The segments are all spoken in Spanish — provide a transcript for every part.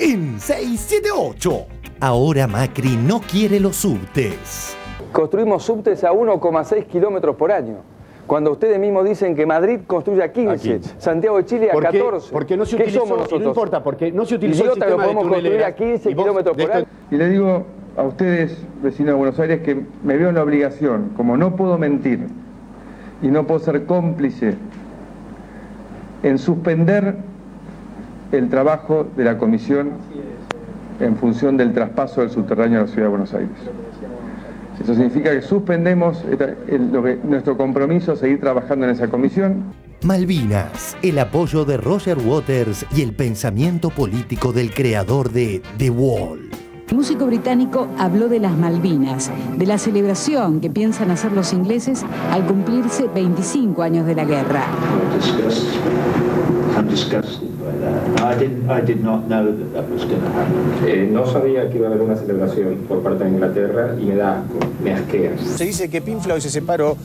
en 678. Ahora Macri no quiere los subtes. Construimos subtes a 1,6 kilómetros por año. Cuando ustedes mismos dicen que Madrid construye a 15, Santiago de Chile a 14. Porque no se ¿Qué utilizó, somos nosotros? no importa, porque no se utilizó el Idiota, sistema lo podemos de construir tuneleras, a 15 kilómetros por año. Y le digo a ustedes, vecinos de Buenos Aires, que me veo en la obligación, como no puedo mentir y no puedo ser cómplice, en suspender el trabajo de la comisión en función del traspaso del subterráneo a la ciudad de Buenos Aires. Eso significa que suspendemos nuestro compromiso a seguir trabajando en esa comisión. Malvinas, el apoyo de Roger Waters y el pensamiento político del creador de The Wall. El músico británico habló de las Malvinas, de la celebración que piensan hacer los ingleses al cumplirse 25 años de la guerra. No sabía que iba a haber una celebración por parte de Inglaterra y me da asco, me asquea. Se dice que Pink Floyd se separó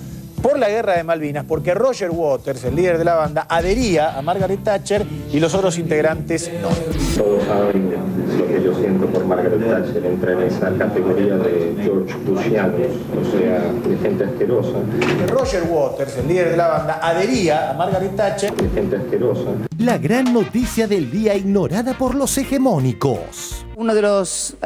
por la guerra de Malvinas porque Roger Waters, el líder de la banda, adhería a Margaret Thatcher y los otros integrantes no. Todos saben lo que yo siento por Margaret Thatcher, entra en esa categoría de George Bushianos, o sea, de gente asquerosa. Roger Waters, el líder de la banda, adhería a Margaret Thatcher. De gente asquerosa. La gran noticia del día ignorada por los hegemónicos. Uno de los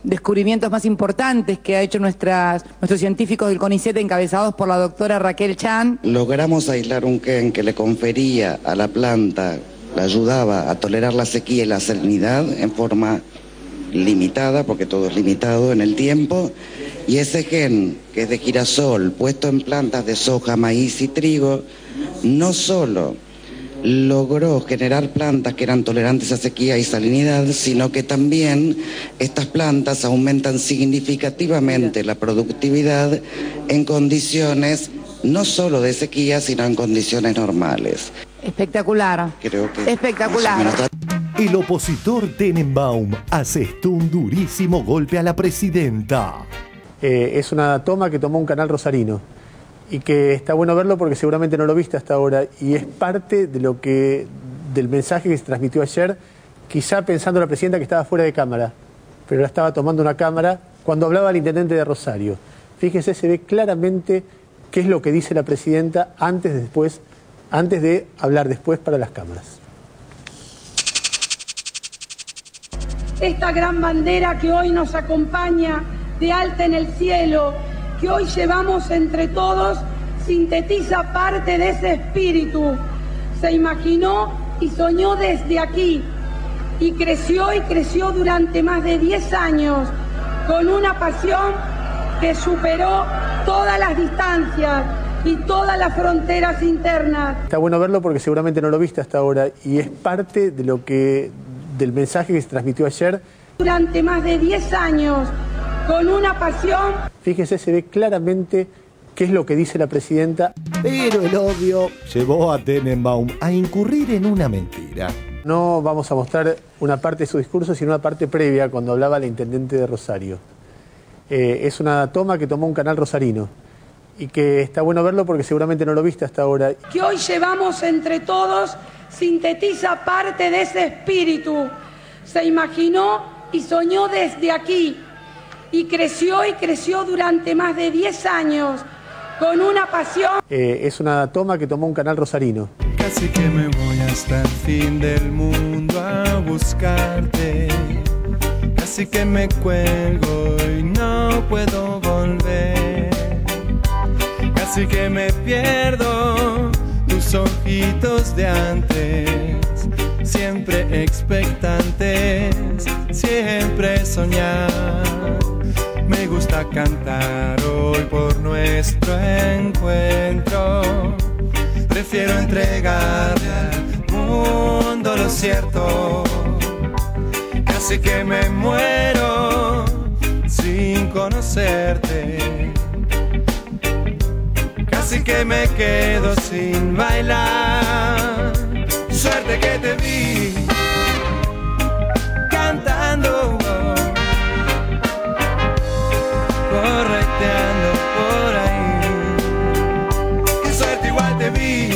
descubrimientos más importantes que ha hecho nuestros científicos del CONICET, encabezados por la doctora Raquel Chan. Logramos aislar un gen que le confería a la planta, la ayudaba a tolerar la sequía y la salinidad en forma limitada, porque todo es limitado en el tiempo, y ese gen, que es de girasol, puesto en plantas de soja, maíz y trigo, no solo logró generar plantas que eran tolerantes a sequía y salinidad, sino que también estas plantas aumentan significativamente la productividad en condiciones no solo de sequía, sino en condiciones normales. Espectacular. Creo que espectacular. El opositor Tenenbaum asestó un durísimo golpe a la presidenta. Es una toma que tomó un canal rosarino y que está bueno verlo porque seguramente no lo viste hasta ahora y es parte de del mensaje que se transmitió ayer, quizá pensando la presidenta que estaba fuera de cámara, pero la estaba tomando una cámara cuando hablaba el intendente de Rosario. Fíjese, se ve claramente qué es lo que dice la presidenta antes de hablar después para las cámaras. Esta gran bandera que hoy nos acompaña de alta en el cielo, que hoy llevamos entre todos, sintetiza parte de ese espíritu. Se imaginó y soñó desde aquí y creció durante más de 10 años con una pasión que superó todas las distancias y todas las fronteras internas. Está bueno verlo porque seguramente no lo viste hasta ahora y es parte del mensaje que se transmitió ayer. Durante más de 10 años con una pasión. Fíjese, se ve claramente qué es lo que dice la presidenta. Pero el odio llevó a Tenenbaum a incurrir en una mentira. No vamos a mostrar una parte de su discurso, sino una parte previa cuando hablaba el intendente de Rosario. Es una toma que tomó un canal rosarino y que está bueno verlo porque seguramente no lo viste hasta ahora. Que hoy llevamos entre todos, sintetiza parte de ese espíritu. Se imaginó y soñó desde aquí y creció durante más de 10 años con una pasión. Es una toma que tomó un canal rosarino. Casi que me voy hasta el fin del mundo a buscarte. Casi que me cuelgo y no puedo volver. Casi que me pierdo tus ojitos de antes. Siempre expectantes, siempre soñar. Me gusta cantar hoy por nuestro encuentro. Prefiero entregarle al mundo lo cierto. Casi que me muero sin conocerte. Casi que me quedo sin bailar. Suerte que te vi cantando, correteando por ahí. Qué suerte, igual te vi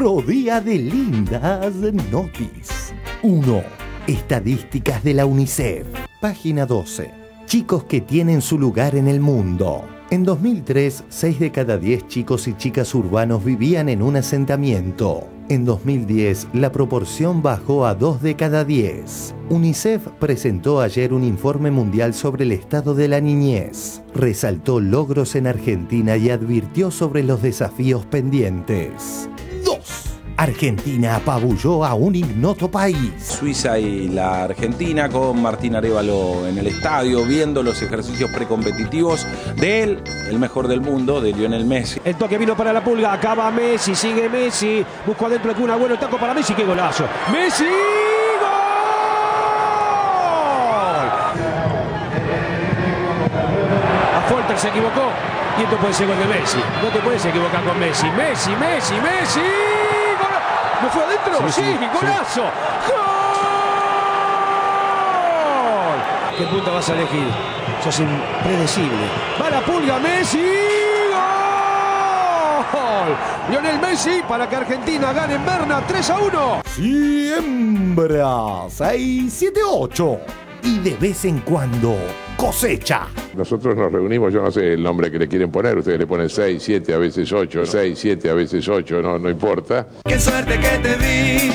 Otro día de lindas noticias. 1. Estadísticas de la UNICEF. Página 12. Chicos que tienen su lugar en el mundo. En 2003, 6 de cada 10 chicos y chicas urbanos vivían en un asentamiento. En 2010, la proporción bajó a 2 de cada 10. UNICEF presentó ayer un informe mundial sobre el estado de la niñez. Resaltó logros en Argentina y advirtió sobre los desafíos pendientes. 2. Argentina apabulló a un ignoto país. Suiza y la Argentina con Martín Arévalo en el estadio viendo los ejercicios precompetitivos de él, el mejor del mundo, de Lionel Messi. El toque vino para la Pulga, acaba Messi, sigue Messi, buscó adentro el Kun Agüero, el taco para Messi, qué golazo. ¡Messi! ¡Gol! A Folter se equivocó y esto puede ser gol de Messi. No te puedes equivocar con Messi. Messi, Messi, Messi. ¿No fue adentro? Sí, golazo. ¡Gol! ¿Qué punta vas a elegir? Sos impredecible. Va la Pulga, Messi. ¡Gol! Lionel Messi para que Argentina gane en Berna 3-1. Siembra 6-7-8. Y de vez en cuando cosecha. Nosotros nos reunimos, yo no sé el nombre que le quieren poner, ustedes le ponen 6, 7, a veces 8, 6, 7, a veces 8, no importa. Qué suerte que te vi.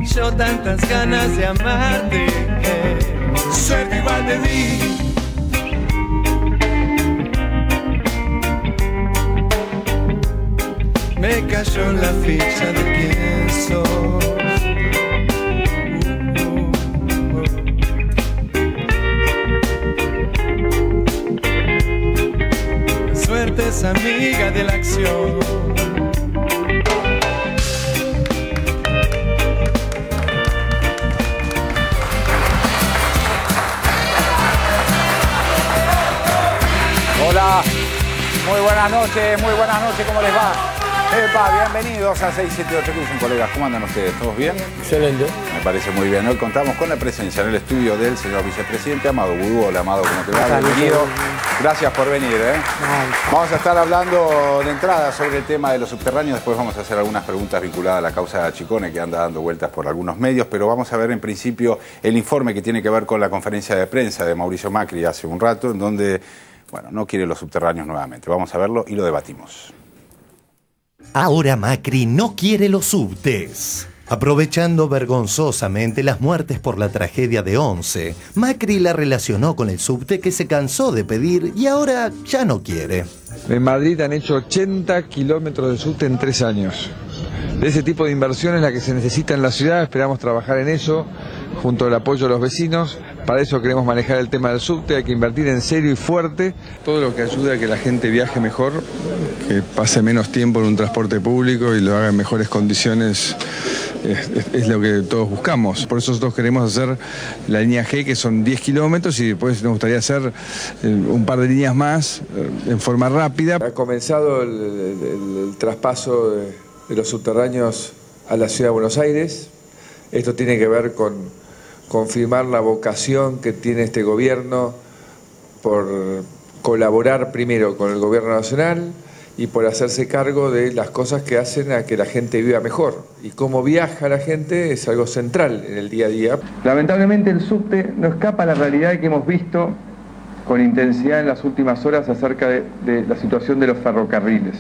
Yo tantas ganas de amarte, suerte igual te di. Me cayó la ficha de quién sos. Suerte es amiga de la acción. Hola, muy buenas noches, ¿cómo les va? Epa, bienvenidos a 678, ¿qué dicen, colegas? ¿Cómo andan ustedes? ¿Todos bien? Excelente. Me parece muy bien. Hoy contamos con la presencia en el estudio del señor vicepresidente Amado Vudú. Hola, Amado, ¿cómo te va? Bienvenido. Gracias por venir, Vamos a estar hablando de entrada sobre el tema de los subterráneos. Después vamos a hacer algunas preguntas vinculadas a la causa de Achicone, que anda dando vueltas por algunos medios. Pero vamos a ver en principio el informe que tiene que ver con la conferencia de prensa de Mauricio Macri hace un rato, en donde, bueno, no quiere los subterráneos nuevamente. Vamos a verlo y lo debatimos. Ahora Macri no quiere los subtes. Aprovechando vergonzosamente las muertes por la tragedia de Once, Macri la relacionó con el subte que se cansó de pedir y ahora ya no quiere. En Madrid han hecho 80 kilómetros de subte en 3 años. De ese tipo de inversión es la que se necesita en la ciudad, esperamos trabajar en eso, junto al apoyo de los vecinos. Para eso queremos manejar el tema del subte, hay que invertir en serio y fuerte. Todo lo que ayude a que la gente viaje mejor, que pase menos tiempo en un transporte público y lo haga en mejores condiciones, es lo que todos buscamos. Por eso nosotros queremos hacer la línea G, que son 10 kilómetros, y después nos gustaría hacer un par de líneas más en forma rápida. Ha comenzado el traspaso de los subterráneos a la ciudad de Buenos Aires. Esto tiene que ver con confirmar la vocación que tiene este gobierno por colaborar primero con el gobierno nacional y por hacerse cargo de las cosas que hacen a que la gente viva mejor. Y cómo viaja la gente es algo central en el día a día. Lamentablemente el subte no escapa a la realidad que hemos visto con intensidad en las últimas horas acerca de la situación de los ferrocarriles.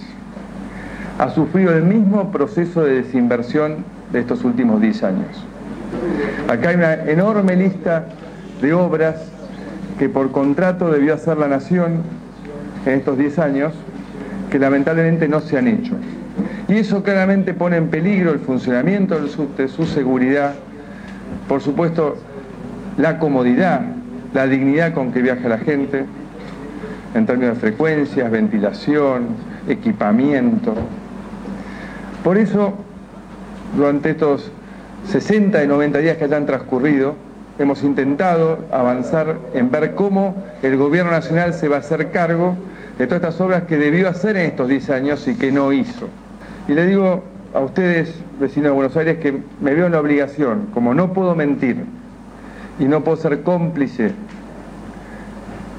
Ha sufrido el mismo proceso de desinversión de estos últimos 10 años. Acá hay una enorme lista de obras que por contrato debió hacer la Nación en estos 10 años, que lamentablemente no se han hecho. Y eso claramente pone en peligro el funcionamiento del subte, su seguridad, por supuesto la comodidad, la dignidad con que viaja la gente, en términos de frecuencias, ventilación, equipamiento. Por eso, durante estos 60 y 90 días que hayan transcurrido, hemos intentado avanzar en ver cómo el gobierno nacional se va a hacer cargo de todas estas obras que debió hacer en estos 10 años y que no hizo. Y le digo a ustedes, vecinos de Buenos Aires, que me veo en la obligación, como no puedo mentir y no puedo ser cómplice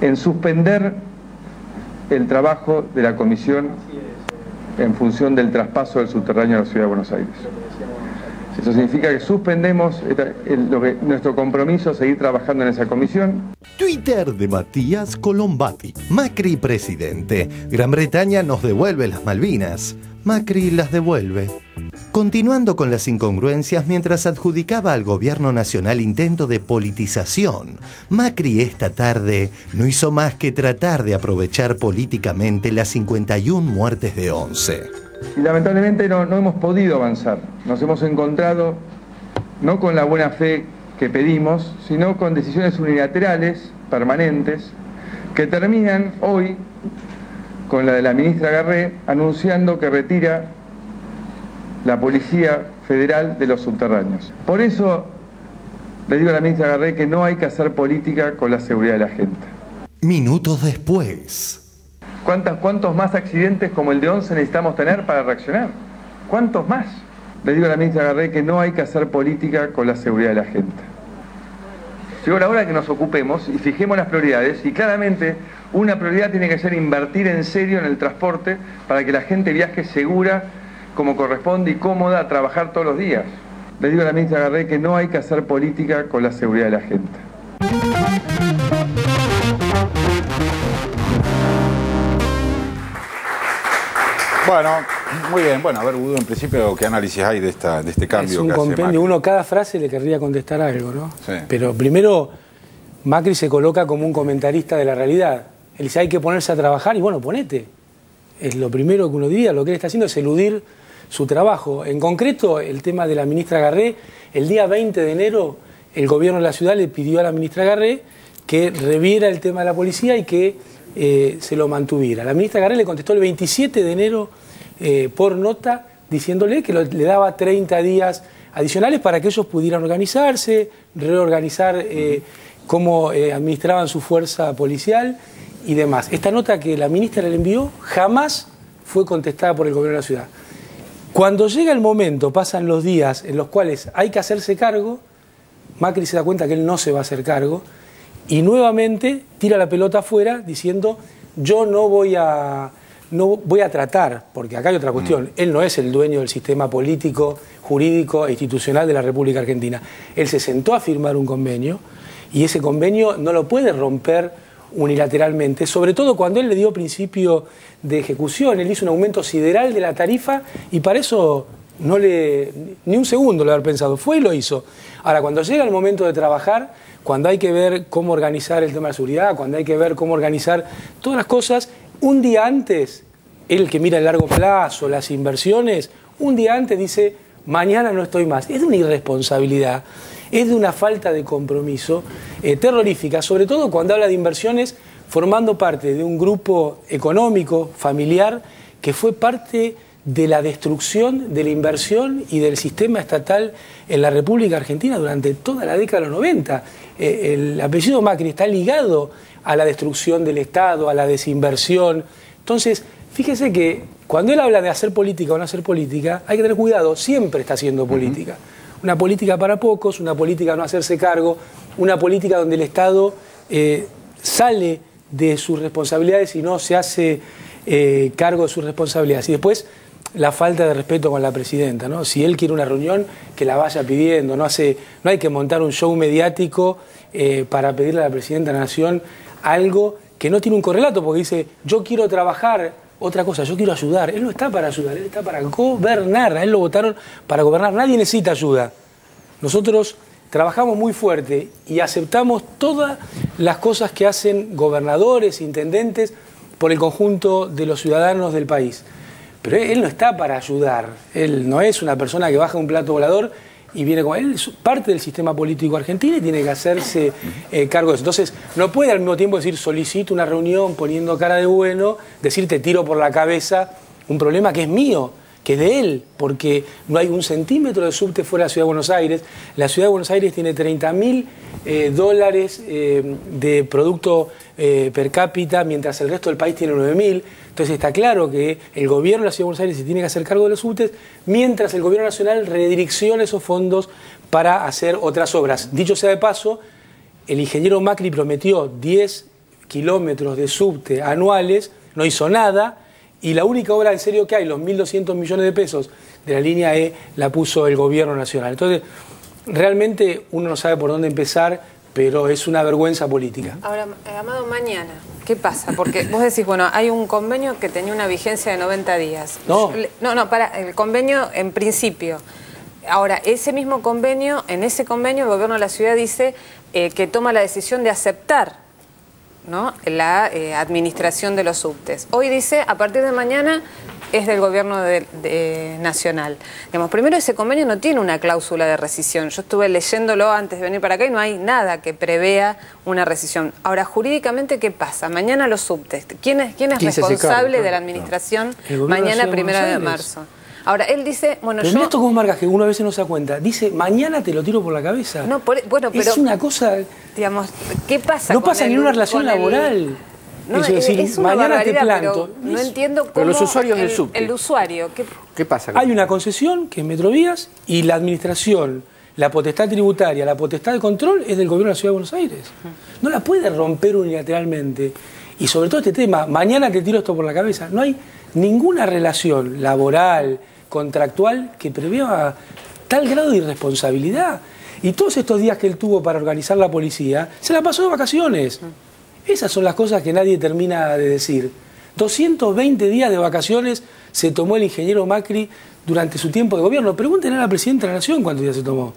en suspender el trabajo de la comisión en función del traspaso del subterráneo a la Ciudad de Buenos Aires. Eso significa que suspendemos nuestro compromiso a seguir trabajando en esa comisión. Twitter de Matías Colombati. Macri presidente. Gran Bretaña nos devuelve las Malvinas. Macri las devuelve. Continuando con las incongruencias mientras adjudicaba al gobierno nacional intento de politización, Macri esta tarde no hizo más que tratar de aprovechar políticamente las 51 muertes de 11. Y lamentablemente no hemos podido avanzar. Nos hemos encontrado no con la buena fe que pedimos, sino con decisiones unilaterales, permanentes, que terminan hoy con la de la ministra Garré anunciando que retira la Policía Federal de los subterráneos. Por eso le digo a la ministra Garré que no hay que hacer política con la seguridad de la gente. Minutos después. ¿Cuántos más accidentes como el de 11 necesitamos tener para reaccionar? ¿Cuántos más? Le digo a la ministra Garré que no hay que hacer política con la seguridad de la gente. Llegó la hora de que nos ocupemos y fijemos las prioridades, y claramente una prioridad tiene que ser invertir en serio en el transporte para que la gente viaje segura, como corresponde y cómoda a trabajar todos los días. Le digo a la ministra Garré que no hay que hacer política con la seguridad de la gente. Bueno, muy bien. Bueno, a ver, Udo, en principio, ¿qué análisis hay de este cambio? Es un compendio. Uno cada frase le querría contestar algo, ¿no? Sí. Pero primero, Macri se coloca como un comentarista de la realidad. Él dice, hay que ponerse a trabajar, y bueno, ponete. Es lo primero que uno diría. Lo que él está haciendo es eludir su trabajo. En concreto, el tema de la ministra Garré, el día 20 de enero, el gobierno de la ciudad le pidió a la ministra Garré que reviera el tema de la policía y que se lo mantuviera. La ministra Garré le contestó el 27 de enero por nota diciéndole que le daba 30 días adicionales para que ellos pudieran organizarse, reorganizar cómo administraban su fuerza policial y demás. Esta nota que la ministra le envió jamás fue contestada por el gobierno de la ciudad. Cuando llega el momento, pasan los días en los cuales hay que hacerse cargo, Macri se da cuenta que él no se va a hacer cargo y nuevamente tira la pelota afuera diciendo yo no voy a tratar, porque acá hay otra cuestión, él no es el dueño del sistema político, jurídico e institucional de la República Argentina. Él se sentó a firmar un convenio y ese convenio no lo puede romper unilateralmente, sobre todo cuando él le dio principio de ejecución. Él hizo un aumento sideral de la tarifa y para eso ni un segundo lo haber pensado, fue y lo hizo. Ahora, cuando llega el momento de trabajar, cuando hay que ver cómo organizar el tema de la seguridad, cuando hay que ver cómo organizar todas las cosas, un día antes, él que mira el largo plazo, las inversiones, un día antes dice, mañana no estoy más. Es de una irresponsabilidad, es de una falta de compromiso terrorífica, sobre todo cuando habla de inversiones formando parte de un grupo económico, familiar, que fue parte de la destrucción de la inversión y del sistema estatal en la República Argentina durante toda la década de los 90. El apellido Macri está ligado a la destrucción del Estado, a la desinversión. Entonces, fíjese que cuando él habla de hacer política o no hacer política, hay que tener cuidado, siempre está haciendo política. Una política para pocos, una política de no hacerse cargo, una política donde el Estado sale de sus responsabilidades y no se hace cargo de sus responsabilidades. Y después, la falta de respeto con la presidenta, ¿no? Si él quiere una reunión, que la vaya pidiendo, no hay que montar un show mediático para pedirle a la presidenta de la Nación algo que no tiene un correlato, porque dice, yo quiero trabajar, otra cosa, yo quiero ayudar. Él no está para ayudar, él está para gobernar, a él lo votaron para gobernar, nadie necesita ayuda. Nosotros trabajamos muy fuerte y aceptamos todas las cosas que hacen gobernadores, intendentes, por el conjunto de los ciudadanos del país. Pero él no está para ayudar, él no es una persona que baja un plato volador y viene con él, es parte del sistema político argentino y tiene que hacerse cargo de eso. Entonces, no puede al mismo tiempo decir solicito una reunión poniendo cara de bueno, decir te tiro por la cabeza un problema que es mío, que es de él, porque no hay un centímetro de subte fuera de la Ciudad de Buenos Aires. La Ciudad de Buenos Aires tiene $30.000 de producto per cápita, mientras el resto del país tiene 9.000. Entonces está claro que el gobierno de la Ciudad de Buenos Aires se tiene que hacer cargo de los subtes, mientras el gobierno nacional redirecciona esos fondos para hacer otras obras. Dicho sea de paso, el ingeniero Macri prometió 10 kilómetros de subte anuales no hizo nada, y la única obra en serio que hay, los 1.200 millones de pesos de la línea E, la puso el gobierno nacional. Entonces, realmente uno no sabe por dónde empezar, pero es una vergüenza política. Ahora, Amado, mañana, ¿qué pasa? Porque vos decís, bueno, hay un convenio que tenía una vigencia de 90 días. No. El convenio en principio. Ahora, ese mismo convenio, en ese convenio el gobierno de la ciudad dice que toma la decisión de aceptar, ¿no?, la administración de los subtes. Hoy dice, a partir de mañana es del gobierno nacional. Digamos, primero, ese convenio no tiene una cláusula de rescisión. Yo estuve leyéndolo antes de venir para acá y no hay nada que prevea una rescisión. Ahora, jurídicamente, ¿qué pasa? Mañana los subtes. ¿Quién es responsable de la administración mañana, 1 de marzo? Ahora, él dice, bueno, pero esto como marcas que uno a veces no se da cuenta. Dice, mañana te lo tiro por la cabeza. No, bueno, pero es una cosa... Digamos, ¿qué pasa? No pasa ni en una relación laboral. No, es decir, es una mañana te barbaridad, planto. Pero no entiendo cómo... Pero los usuarios del subte. El usuario, ¿Qué pasa? Hay una concesión, que es Metrovías, y la administración, la potestad tributaria, la potestad de control es del gobierno de la Ciudad de Buenos Aires. No la puede romper unilateralmente. Y sobre todo este tema, mañana te tiro esto por la cabeza. No hay ninguna relación laboral, contractual, que prevea tal grado de irresponsabilidad. Y todos estos días que él tuvo para organizar la policía, se la pasó de vacaciones. Esas son las cosas que nadie termina de decir. 220 días de vacaciones se tomó el ingeniero Macri durante su tiempo de gobierno. Pregúntenle a la presidenta de la Nación cuántos días se tomó.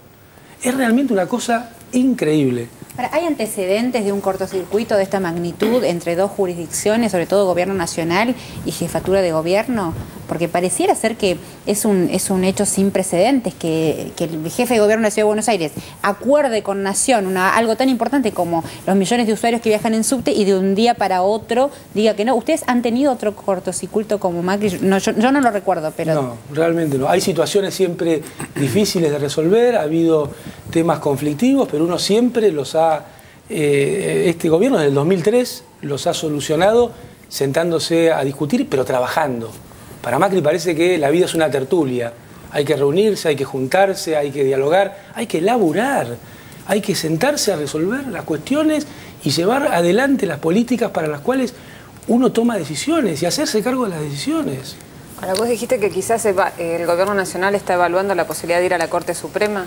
Es realmente una cosa increíble. ¿Hay antecedentes de un cortocircuito de esta magnitud entre dos jurisdicciones, sobre todo Gobierno Nacional y Jefatura de Gobierno? Porque pareciera ser que es un hecho sin precedentes, que el jefe de Gobierno de la Ciudad de Buenos Aires acuerde con Nación algo tan importante como los millones de usuarios que viajan en subte y de un día para otro diga que no. ¿Ustedes han tenido otro cortocircuito como Macri? No, yo no lo recuerdo, pero... No, realmente no. Hay situaciones siempre difíciles de resolver, ha habido temas conflictivos, pero uno siempre los ha... este gobierno desde el 2003 los ha solucionado sentándose a discutir, pero trabajando. Para Macri parece que la vida es una tertulia. Hay que reunirse, hay que juntarse, hay que dialogar, hay que laburar, hay que sentarse a resolver las cuestiones y llevar adelante las políticas para las cuales uno toma decisiones y hacerse cargo de las decisiones. Ahora, vos dijiste que quizás el gobierno nacional está evaluando la posibilidad de ir a la Corte Suprema.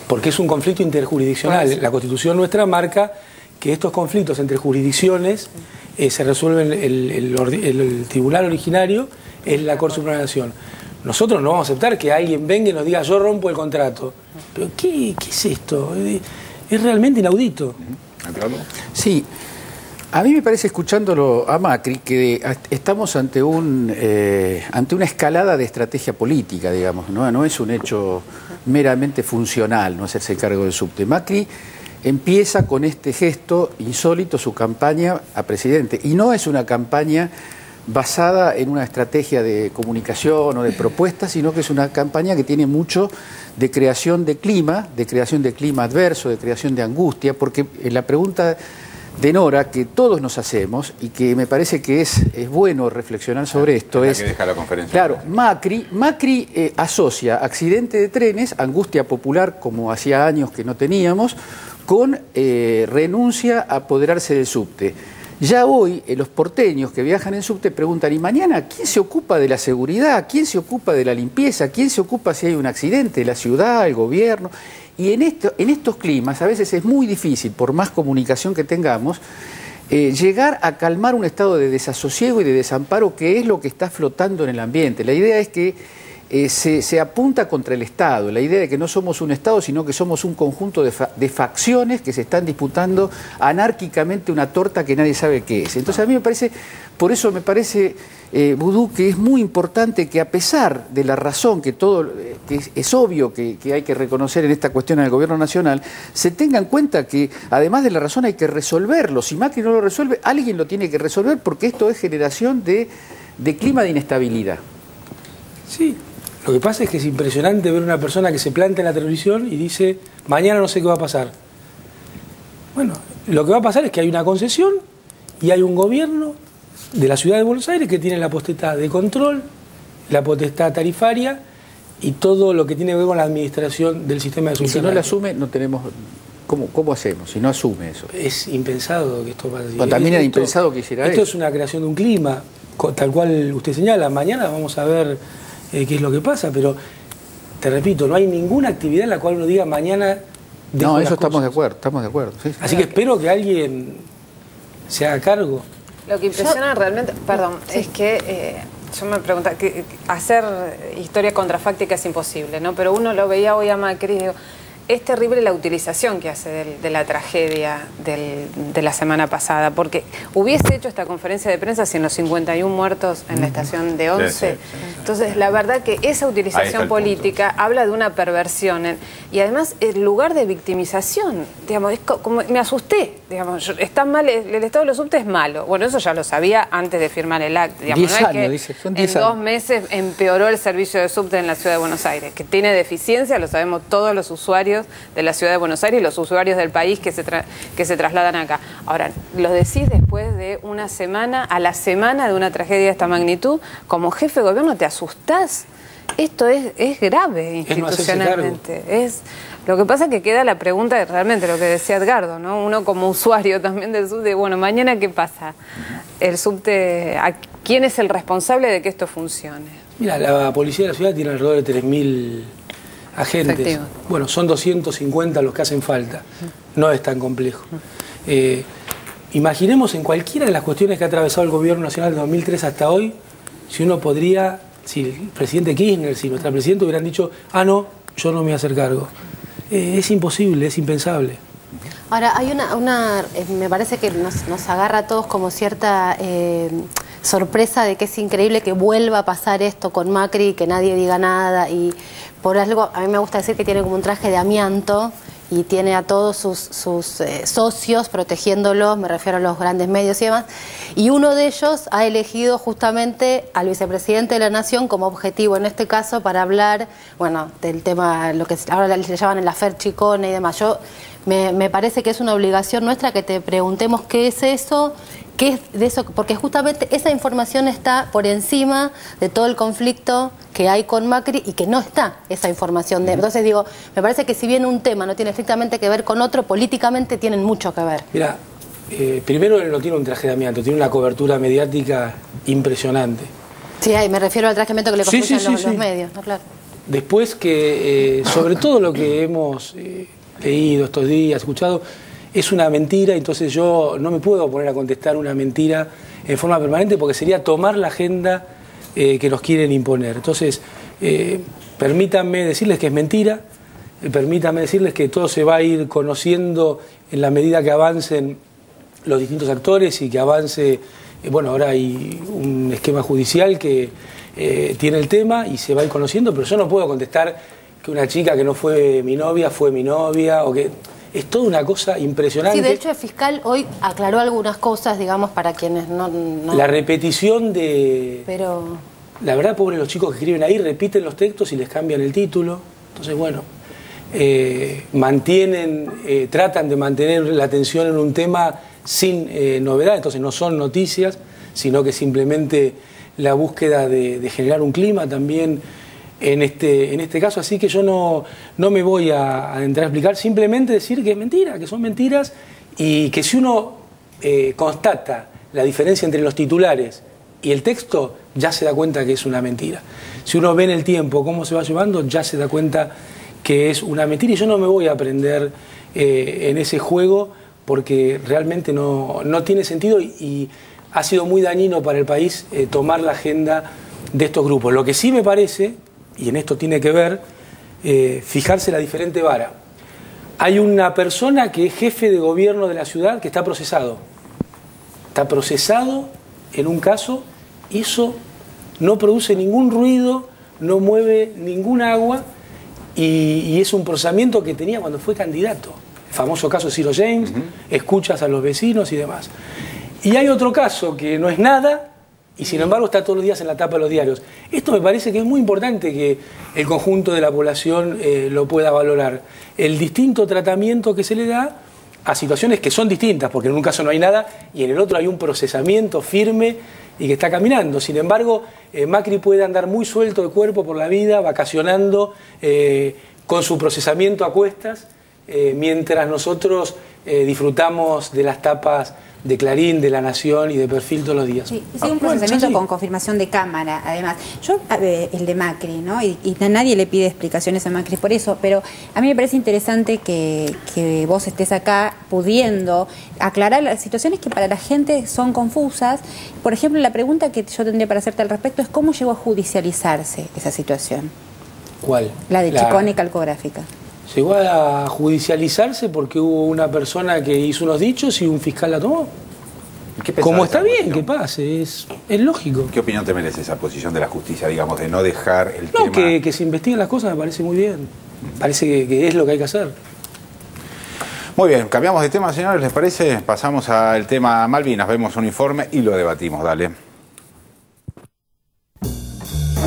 Porque es un conflicto interjurisdiccional. La Constitución nuestra marca que estos conflictos entre jurisdicciones se resuelven el tribunal originario, es la Corte Suprema de la Nación. Nosotros no vamos a aceptar que alguien venga y nos diga yo rompo el contrato. ¿Pero qué es esto? Es realmente inaudito. Sí. A mí me parece, escuchándolo a Macri, que estamos ante una escalada de estrategia política, digamos, ¿no? No es un hecho meramente funcional no hacerse cargo del subte. Macri empieza con este gesto insólito su campaña a presidente, y no es una campaña basada en una estrategia de comunicación o de propuestas, sino que es una campaña que tiene mucho de creación de clima adverso, de creación de angustia, porque la pregunta de Nora que todos nos hacemos y que me parece que es bueno reflexionar sobre esto es... que deja la conferencia. Claro, Macri asocia accidente de trenes, angustia popular como hacía años que no teníamos, con renuncia a apoderarse del subte. Ya hoy los porteños que viajan en subte preguntan, ¿y mañana quién se ocupa de la seguridad? ¿Quién se ocupa de la limpieza? ¿Quién se ocupa si hay un accidente? ¿La ciudad, el gobierno? Y en estos climas a veces es muy difícil, por más comunicación que tengamos, llegar a calmar un estado de desasosiego y de desamparo que es lo que está flotando en el ambiente. La idea es que se apunta contra el Estado, la idea de que no somos un Estado, sino que somos un conjunto de facciones que se están disputando anárquicamente una torta que nadie sabe qué es. Entonces a mí me parece, por eso me parece, Vudú, que es muy importante que a pesar de la razón que es obvio que hay que reconocer en esta cuestión del gobierno nacional, se tenga en cuenta que además de la razón hay que resolverlo. Si Macri no lo resuelve, alguien lo tiene que resolver, porque esto es generación de clima de inestabilidad. Sí. Lo que pasa es que es impresionante ver una persona que se planta en la televisión y dice, mañana no sé qué va a pasar. Bueno, lo que va a pasar es que hay una concesión y hay un gobierno de la Ciudad de Buenos Aires que tiene la potestad de control, la potestad tarifaria y todo lo que tiene que ver con la administración del sistema de subterráneo. Y si no la asume, no tenemos... ¿Cómo hacemos si no asume eso? Es impensado que esto pase así. Bueno, también era impensado que hiciera esto. Esto es una creación de un clima. tal cual usted señala, mañana vamos a ver qué es lo que pasa, pero te repito, no hay ninguna actividad en la cual uno diga mañana... No, eso estamos de acuerdo. Sí. Así que espero que alguien se haga cargo. Lo que impresiona realmente, perdón, es que yo me preguntaba, que hacer historia contrafáctica es imposible, ¿no? Pero uno lo veía hoy a Macri y digo, es terrible la utilización que hace de la tragedia de la semana pasada, porque hubiese hecho esta conferencia de prensa sin los 51 muertos en la estación de Once. Sí. Entonces, la verdad que esa utilización política habla de una perversión. Y además, el lugar de victimización, digamos, es como, me asusté, digamos, está mal, el estado de los subtes es malo. Bueno, eso ya lo sabía antes de firmar el acta. 10 años, no es que dice, son 10 en años. 2 meses empeoró el servicio de subte en la ciudad de Buenos Aires, que tiene deficiencia, lo sabemos todos los usuarios de la ciudad de Buenos Aires y los usuarios del país que se trasladan acá. Ahora, lo decís después de una semana, a la semana de una tragedia de esta magnitud, como jefe de gobierno te asustás. Esto es grave institucionalmente. Lo que pasa es que queda la pregunta de realmente lo que decía Edgardo, ¿no? Uno como usuario también del subte, bueno, mañana ¿qué pasa? El subte, ¿quién es el responsable de que esto funcione? Mira, la policía de la ciudad tiene alrededor de 3.000 agentes. Efectivo. Bueno, son 250 los que hacen falta. No es tan complejo. Imaginemos en cualquiera de las cuestiones que ha atravesado el gobierno nacional de 2003 hasta hoy, si uno podría, si el presidente Kirchner, si nuestra presidenta hubieran dicho, no, yo no me voy a hacer cargo. Es imposible, es impensable. Ahora, hay me parece que nos agarra a todos como cierta sorpresa de que es increíble que vuelva a pasar esto con Macri, que nadie diga nada, y por algo, a mí me gusta decir que tiene como un traje de amianto y tiene a todos sus socios protegiéndolos, me refiero a los grandes medios y demás, y uno de ellos ha elegido justamente al vicepresidente de la Nación como objetivo en este caso para hablar, bueno, del tema, lo que ahora le llaman el affair Chicone y demás. Me parece que es una obligación nuestra que te preguntemos qué es eso, qué es de eso, porque justamente esa información está por encima de todo el conflicto que hay con Macri y que no está esa información. Entonces digo, me parece que si bien un tema no tiene estrictamente que ver con otro, políticamente tienen mucho que ver. Mira, primero él no tiene un traje de amianto, tiene una cobertura mediática impresionante. Sí, me refiero al traje de amianto que le construyen los medios, ¿no? Claro. Después que, sobre todo lo que hemos leído estos días, escuchado, es una mentira, entonces yo no me puedo poner a contestar una mentira en forma permanente porque sería tomar la agenda que nos quieren imponer. Entonces, permítanme decirles que es mentira, permítanme decirles que todo se va a ir conociendo en la medida que avancen los distintos actores y que avance, bueno, ahora hay un esquema judicial que tiene el tema y se va a ir conociendo, pero yo no puedo contestar que una chica que no fue mi novia, o que... Es toda una cosa impresionante. Sí, de hecho el fiscal hoy aclaró algunas cosas, digamos, para quienes no... La repetición de... Pero... La verdad, pobres los chicos que escriben ahí, repiten los textos y les cambian el título. Entonces, bueno, tratan de mantener la atención en un tema sin novedad. Entonces no son noticias, sino que simplemente la búsqueda de generar un clima también en este caso, así que yo no me voy a entrar a explicar, simplemente decir que es mentira, que son mentiras y que si uno constata la diferencia entre los titulares y el texto, ya se da cuenta que es una mentira. Si uno ve en el tiempo cómo se va llevando, ya se da cuenta que es una mentira y yo no me voy a aprender en ese juego porque realmente no tiene sentido y ha sido muy dañino para el país tomar la agenda de estos grupos. Lo que sí me parece, y en esto tiene que ver, fijarse la diferente vara. Hay una persona que es jefe de gobierno de la ciudad que está procesado. Está procesado en un caso, y eso no produce ningún ruido, no mueve ningún agua, y es un procesamiento que tenía cuando fue candidato. El famoso caso Ciro James, escuchas a los vecinos y demás. Y hay otro caso que no es nada, y sin embargo está todos los días en la tapa de los diarios. Esto me parece que es muy importante que el conjunto de la población lo pueda valorar. El distinto tratamiento que se le da a situaciones que son distintas, porque en un caso no hay nada y en el otro hay un procesamiento firme y que está caminando. Sin embargo, Macri puede andar muy suelto de cuerpo por la vida, vacacionando, con su procesamiento a cuestas, mientras nosotros disfrutamos de las tapas de Clarín, de La Nación y de Perfil todos los días. Sí, y un procesamiento con confirmación de cámara, además. Yo, el de Macri, ¿no? Y nadie le pide explicaciones a Macri por eso, pero a mí me parece interesante que vos estés acá pudiendo aclarar las situaciones que para la gente son confusas. Por ejemplo, la pregunta que yo tendría para hacerte al respecto es ¿cómo llegó a judicializarse esa situación? ¿Cuál? La de Chicone Calcográfica. Llegó a judicializarse porque hubo una persona que hizo unos dichos y un fiscal la tomó. Como está bien que pase, es lógico. ¿Qué opinión te merece esa posición de la justicia, digamos, de no dejar el tema? Que se investiguen las cosas me parece muy bien. Parece que es lo que hay que hacer. Muy bien, cambiamos de tema, señores, ¿les parece? Pasamos al tema Malvinas, vemos un informe y lo debatimos, dale.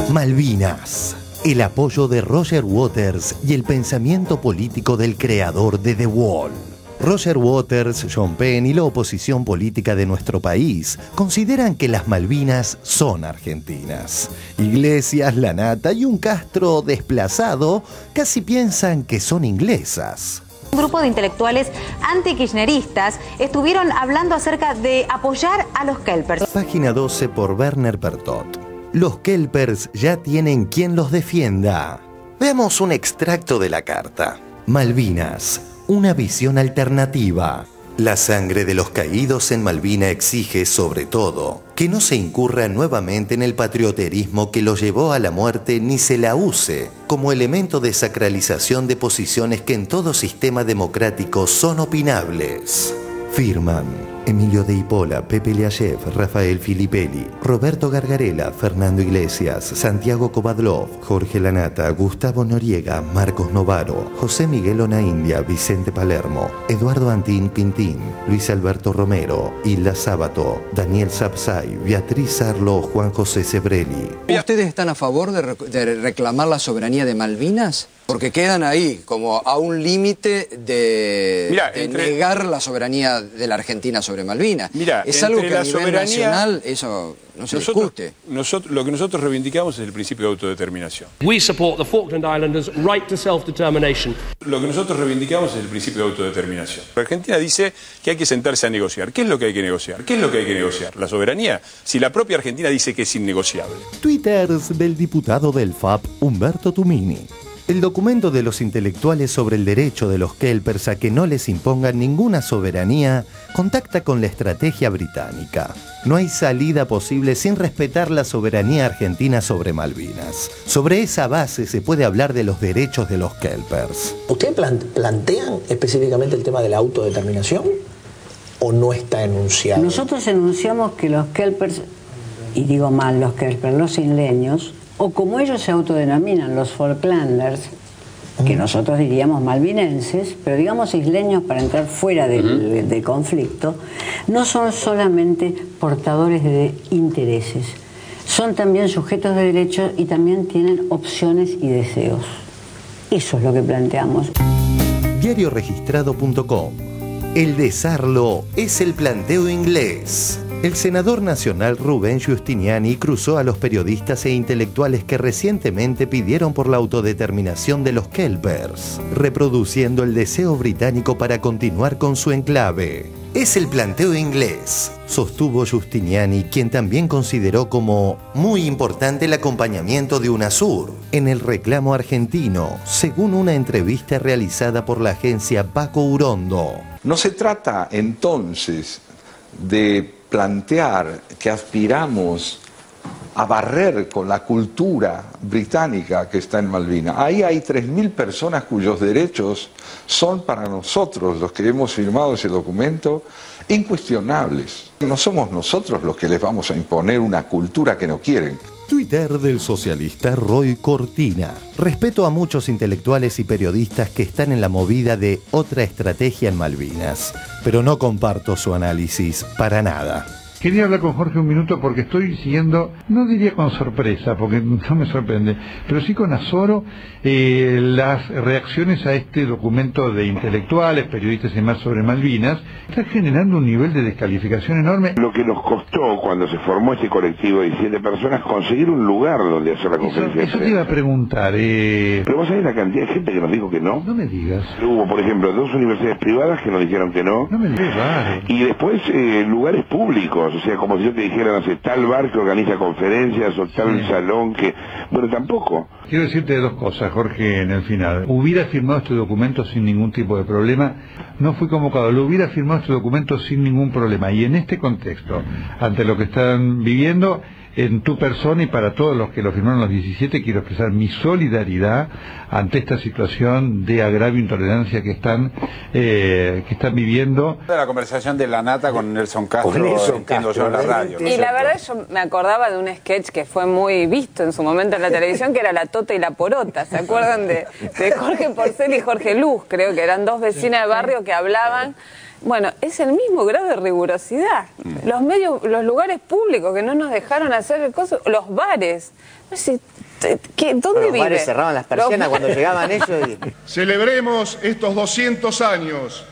Malvinas. El apoyo de Roger Waters y el pensamiento político del creador de The Wall. Roger Waters, John Penn y la oposición política de nuestro país consideran que las Malvinas son argentinas. Iglesias, Lanata y un Castro desplazado casi piensan que son inglesas. Un grupo de intelectuales anti-kirchneristas estuvieron hablando acerca de apoyar a los Kelpers. Página 12 por Werner Pertot. Los Kelpers ya tienen quien los defienda. Veamos un extracto de la carta. Malvinas, una visión alternativa. La sangre de los caídos en Malvinas exige, sobre todo, que no se incurra nuevamente en el patrioterismo que los llevó a la muerte ni se la use como elemento de sacralización de posiciones que en todo sistema democrático son opinables. Firman Emilio de Hipola, Pepe Leayev, Rafael Filippelli, Roberto Gargarella, Fernando Iglesias, Santiago Kovadlov, Jorge Lanata, Gustavo Noriega, Marcos Novaro, José Miguel Onaindia, Vicente Palermo, Eduardo Antín Pintín, Luis Alberto Romero, Hilda Sábato, Daniel Sapsay, Beatriz Arlo, Juan José Sebrelli. ¿Ustedes están a favor de reclamar la soberanía de Malvinas? Porque quedan ahí, como a un límite de negar la soberanía de la Argentina sobre Malvinas. Es algo que a nivel nacional eso no se discute. Lo que nosotros reivindicamos es el principio de autodeterminación. We support the Falkland Islanders' right to self-determination. Lo que nosotros reivindicamos es el principio de autodeterminación. La Argentina dice que hay que sentarse a negociar. ¿Qué es lo que hay que negociar? ¿Qué es lo que hay que negociar? ¿La soberanía? Si la propia Argentina dice que es innegociable. Twitters del diputado del FAP, Humberto Tumini. El documento de los intelectuales sobre el derecho de los Kelpers a que no les impongan ninguna soberanía contacta con la estrategia británica. No hay salida posible sin respetar la soberanía argentina sobre Malvinas. Sobre esa base se puede hablar de los derechos de los Kelpers. ¿Ustedes plantean específicamente el tema de la autodeterminación o no está enunciado? Nosotros enunciamos que los Kelpers, y digo mal los Kelpers, los isleños, o como ellos se autodenominan, los Falklanders, que nosotros diríamos malvinenses, pero digamos isleños para entrar fuera del conflicto, no son solamente portadores de intereses, son también sujetos de derechos y también tienen opciones y deseos. Eso es lo que planteamos. Diarioregistrado.com. El desarlo es el planteo inglés. El senador nacional Rubén Giustiniani cruzó a los periodistas e intelectuales que recientemente pidieron por la autodeterminación de los Kelpers, reproduciendo el deseo británico para continuar con su enclave. Es el planteo inglés, sostuvo Giustiniani, quien también consideró como muy importante el acompañamiento de UNASUR en el reclamo argentino, según una entrevista realizada por la agencia Paco Urondo. No se trata entonces de plantear que aspiramos a barrer con la cultura británica que está en Malvinas. Ahí hay 3.000 personas cuyos derechos son para nosotros, los que hemos firmado ese documento, incuestionables. No somos nosotros los que les vamos a imponer una cultura que no quieren. Twitter del socialista Roy Cortina. Respeto a muchos intelectuales y periodistas que están en la movida de otra estrategia en Malvinas, pero no comparto su análisis para nada. Quería hablar con Jorge un minuto porque estoy siguiendo, no diría con sorpresa, porque no me sorprende, pero sí con azoro las reacciones a este documento de intelectuales, periodistas y más sobre Malvinas. Está generando un nivel de descalificación enorme. Lo que nos costó cuando se formó este colectivo de 17 personas conseguir un lugar donde hacer la conferencia. Eso te iba a preguntar. Pero vos sabés la cantidad de gente que nos dijo que no. No me digas. Hubo, por ejemplo, 2 universidades privadas que nos dijeron que no. No me digas. Vale. Y después lugares públicos, o sea, como si yo te dijera, no sé, tal bar que organiza conferencias o tal salón que... Bueno, tampoco. Quiero decirte 2 cosas, Jorge, en el final. Hubiera firmado este documento sin ningún tipo de problema. No fui convocado. Lo hubiera firmado este documento sin ningún problema. Y en este contexto, ante lo que están viviendo, en tu persona y para todos los que lo firmaron los 17, quiero expresar mi solidaridad ante esta situación de agravio e intolerancia que están viviendo. La conversación de la nata con Nelson Castro, entiendo yo en la radio. Y la verdad yo me acordaba de un sketch que fue muy visto en su momento en la televisión, que era La Tota y la Porota. ¿Se acuerdan de Jorge Porcel y Jorge Luz? Creo que eran 2 vecinas de barrio que hablaban. Bueno, es el mismo grado de rigurosidad. Los medios, los lugares públicos que no nos dejaron hacer cosas, los bares. No sé, ¿dónde vive? Los bares cerraban las persianas cuando llegaban ellos. Celebremos estos 200 años,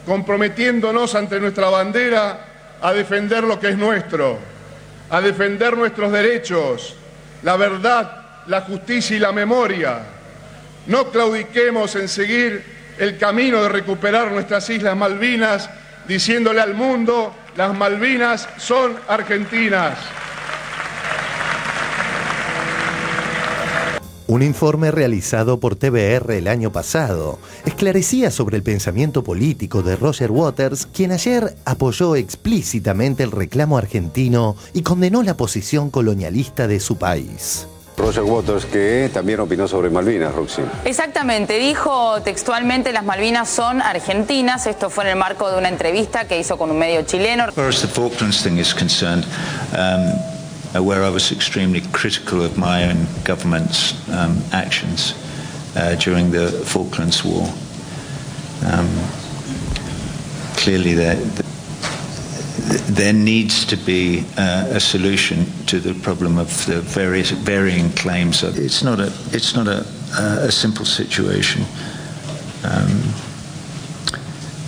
comprometiéndonos ante nuestra bandera a defender lo que es nuestro, a defender nuestros derechos, la verdad, la justicia y la memoria. No claudiquemos en seguir el camino de recuperar nuestras Islas Malvinas, diciéndole al mundo, las Malvinas son argentinas. Un informe realizado por TVR el año pasado esclarecía sobre el pensamiento político de Roger Waters, quien ayer apoyó explícitamente el reclamo argentino y condenó la posición colonialista de su país. Roger Waters, que también opinó sobre Malvinas, Roxy. Exactamente, dijo textualmente las Malvinas son argentinas. Esto fue en el marco de una entrevista que hizo con un medio chileno. As far as the Falklands thing is concerned, where I was extremely critical of my own government's actions during the Falklands War, clearly there needs to be a solution to the problem of the varying claims. It's not a simple situation.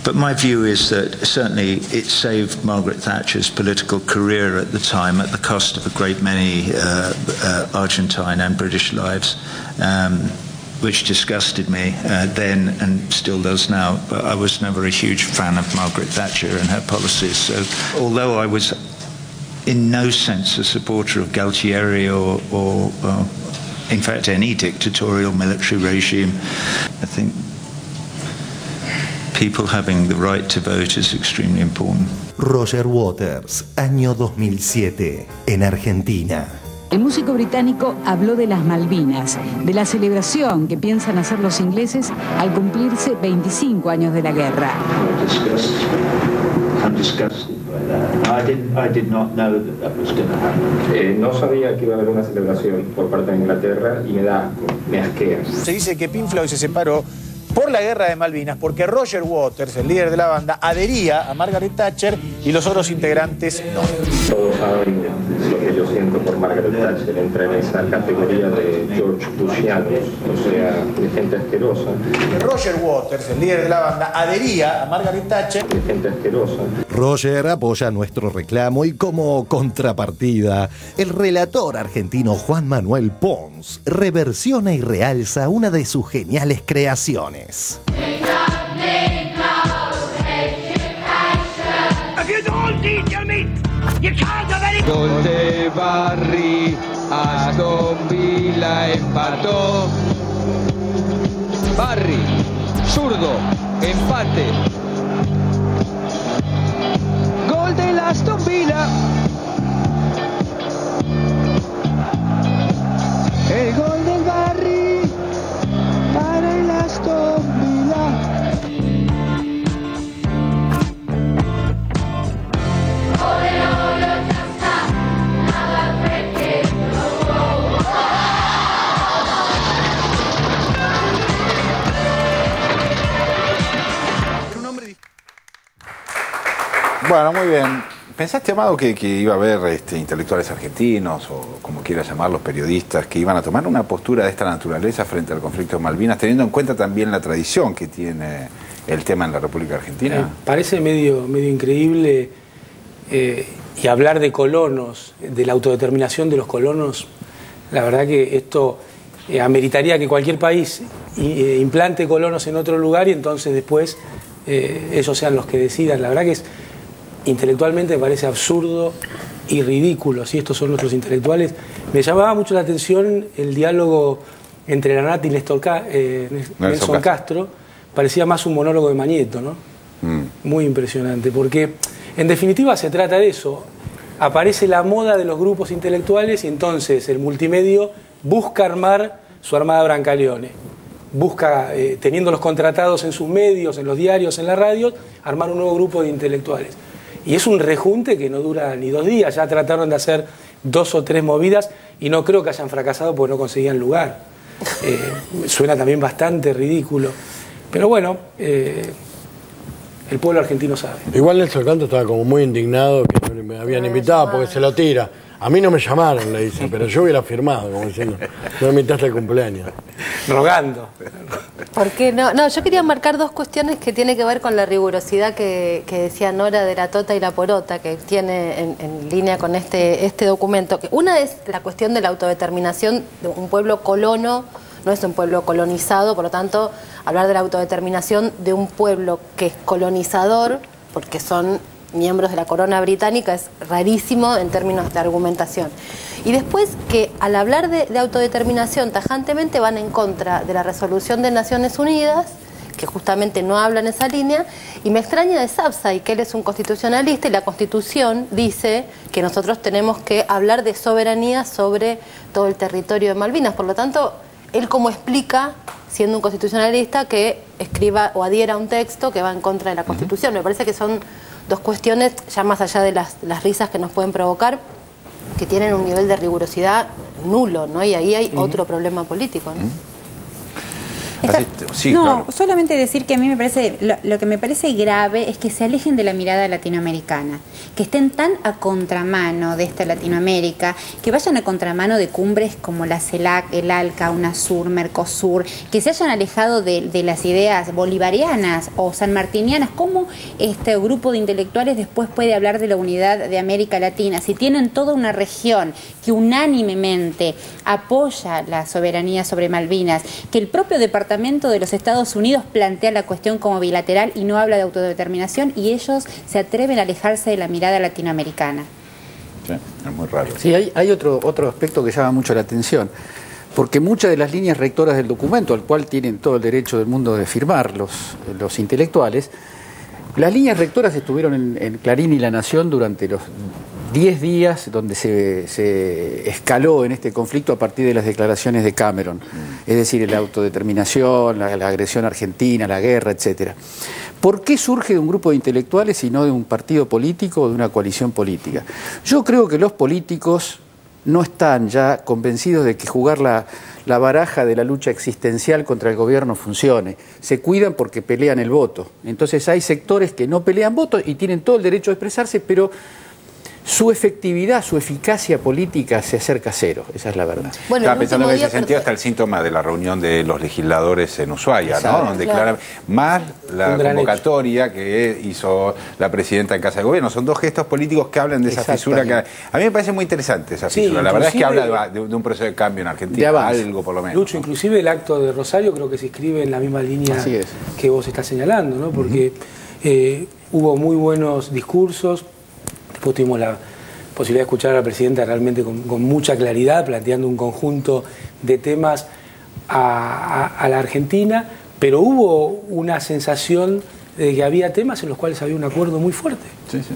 But my view is that certainly it saved Margaret Thatcher's political career at the time at the cost of a great many Argentine and British lives, which disgusted me then and still does now. But I was never a huge fan of Margaret Thatcher and her policies. So although I was in no sense a supporter of Galtieri or in fact any dictatorial military regime, I think people having the right to vote is extremely important. Roger Waters, año 2007, en Argentina. El músico británico habló de las Malvinas, de la celebración que piensan hacer los ingleses al cumplirse 25 años de la guerra. No sabía que iba a haber una celebración por parte de Inglaterra y me da asco, me asquea. Se dice que Pink Floyd se separó por la guerra de Malvinas, porque Roger Waters, el líder de la banda, adhería a Margaret Thatcher y los otros integrantes no. Todos saben lo que yo siento por Margaret Thatcher, entra en esa categoría de George Bushianos, o sea, de gente asquerosa. Roger Waters, el líder de la banda, adhería a Margaret Thatcher. De gente asquerosa. Roger apoya nuestro reclamo y como contrapartida, el relator argentino Juan Manuel Pons reversiona y realza una de sus geniales creaciones. Gol de Barry, Aston Villa empató. Barry, zurdo, empate. Gol del Aston Villa. El gol del Barry para el Aston Villa. Bueno, muy bien. ¿Pensaste, Amado, que iba a haber intelectuales argentinos, o como quieras llamarlos, periodistas, que iban a tomar una postura de esta naturaleza frente al conflicto de Malvinas, teniendo en cuenta también la tradición que tiene el tema en la República Argentina? Parece medio increíble, y hablar de colonos, de la autodeterminación de los colonos, la verdad que esto ameritaría que cualquier país implante colonos en otro lugar y entonces después ellos sean los que decidan. La verdad que intelectualmente me parece absurdo y ridículo, si estos son nuestros intelectuales. Me llamaba mucho la atención el diálogo entre la Nat y Nelson Castro. Parecía más un monólogo de Mañeto, ¿no? Muy impresionante, porque en definitiva se trata de eso. Aparece la moda de los grupos intelectuales y entonces el multimedio busca armar su armada Brancaleone. Busca, teniéndolos contratados en sus medios, en los diarios, en la radio, armar un nuevo grupo de intelectuales. Y es un rejunte que no dura ni 2 días. Ya trataron de hacer 2 o 3 movidas y no creo que hayan fracasado porque no conseguían lugar. Suena también bastante ridículo. Pero bueno, el pueblo argentino sabe. Igual Nelson Castro estaba como muy indignado que no me habían invitado porque se lo tira. A mí no me llamaron, le dice, pero yo hubiera firmado, como diciendo, no me invitaste al cumpleaños. Rogando. ¿Por qué no? No, yo quería marcar 2 cuestiones que tienen que ver con la rigurosidad que decía Nora de la Tota y la Porota, que tiene en línea con este documento. Una es la cuestión de la autodeterminación de un pueblo colono, no es un pueblo colonizado, por lo tanto, hablar de la autodeterminación de un pueblo que es colonizador, porque son miembros de la corona británica, es rarísimo en términos de argumentación. Y después que al hablar de autodeterminación tajantemente van en contra de la resolución de Naciones Unidas, que justamente no habla en esa línea, y me extraña de Sapsay, que él es un constitucionalista y la Constitución dice que nosotros tenemos que hablar de soberanía sobre todo el territorio de Malvinas. Por lo tanto, él como explica, siendo un constitucionalista, que escriba o adhiera a un texto que va en contra de la Constitución. Me parece que son 2 cuestiones, ya más allá de las risas que nos pueden provocar, que tienen un nivel de rigurosidad nulo, ¿no? Y ahí hay otro problema político, ¿no? Sí, no, claro. Solamente decir que a mí me parece, lo que me parece grave es que se alejen de la mirada latinoamericana, que estén tan a contramano de esta Latinoamérica, que vayan a contramano de cumbres como la CELAC, el ALCA, UNASUR, Mercosur, que se hayan alejado de las ideas bolivarianas o sanmartinianas. ¿Cómo este grupo de intelectuales después puede hablar de la unidad de América Latina si tienen toda una región que unánimemente apoya la soberanía sobre Malvinas, que el propio Departamento de los Estados Unidos plantea la cuestión como bilateral y no habla de autodeterminación, y ellos se atreven a alejarse de la mirada latinoamericana? Sí, es muy raro. Sí, hay otro aspecto que llama mucho la atención, porque muchas de las líneas rectoras del documento, al cual tienen todo el derecho del mundo de firmar los intelectuales, las líneas rectoras estuvieron en Clarín y La Nación durante los 10 días donde se escaló en este conflicto a partir de las declaraciones de Cameron, es decir, la autodeterminación, la agresión argentina, la guerra, etcétera. ¿Por qué surge de un grupo de intelectuales y no de un partido político o de una coalición política? Yo creo que los políticos no están ya convencidos de que jugar la baraja de la lucha existencial contra el gobierno funcione. Se cuidan porque pelean el voto. Entonces hay sectores que no pelean votos y tienen todo el derecho a expresarse, pero su efectividad, su eficacia política se acerca a 0, esa es la verdad. Bueno, estaba pensando que en ese sentido está el síntoma de la reunión de los legisladores en Ushuaia, ¿no? Donde claro, más la convocatoria que hizo la presidenta en Casa de Gobierno. Son 2 gestos políticos que hablan de esa fisura que a mí me parece muy interesante esa fisura. La verdad es que habla de un proceso de cambio en Argentina, algo por lo menos. Lucho, inclusive el acto de Rosario creo que se inscribe en la misma línea que vos estás señalando, ¿no? Porque hubo muy buenos discursos. Después tuvimos la posibilidad de escuchar a la presidenta realmente con mucha claridad, planteando un conjunto de temas a la Argentina, pero hubo una sensación de que había temas en los cuales había un acuerdo muy fuerte. Sí, sí.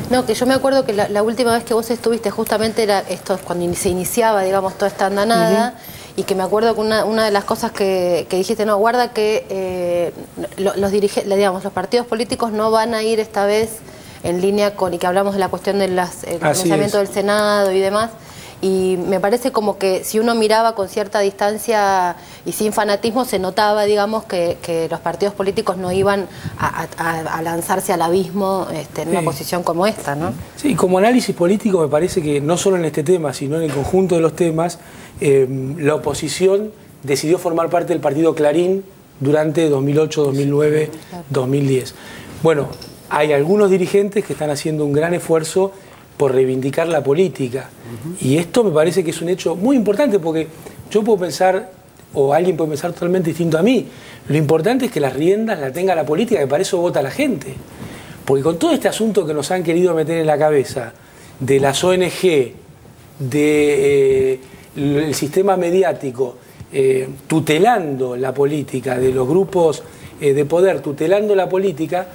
No, que yo me acuerdo que la última vez que vos estuviste justamente era esto, cuando se iniciaba, digamos, toda esta andanada, y que me acuerdo que una de las cosas que dijiste, no, guarda que los partidos políticos no van a ir esta vez en línea con, y que hablamos de la cuestión del pronunciamiento del Senado y demás, y me parece como que si uno miraba con cierta distancia y sin fanatismo, se notaba, digamos, que los partidos políticos no iban a lanzarse al abismo en una posición como esta, ¿no? Sí, como análisis político me parece que no solo en este tema, sino en el conjunto de los temas, la oposición decidió formar parte del partido Clarín durante 2008, 2009, 2010. Bueno, hay algunos dirigentes que están haciendo un gran esfuerzo por reivindicar la política. Y esto me parece que es un hecho muy importante, porque yo puedo pensar, o alguien puede pensar totalmente distinto a mí. Lo importante es que las riendas las tenga la política, que para eso vota la gente. Porque con todo este asunto que nos han querido meter en la cabeza, de las ONG, del sistema mediático, tutelando la política, de los grupos de poder tutelando la política,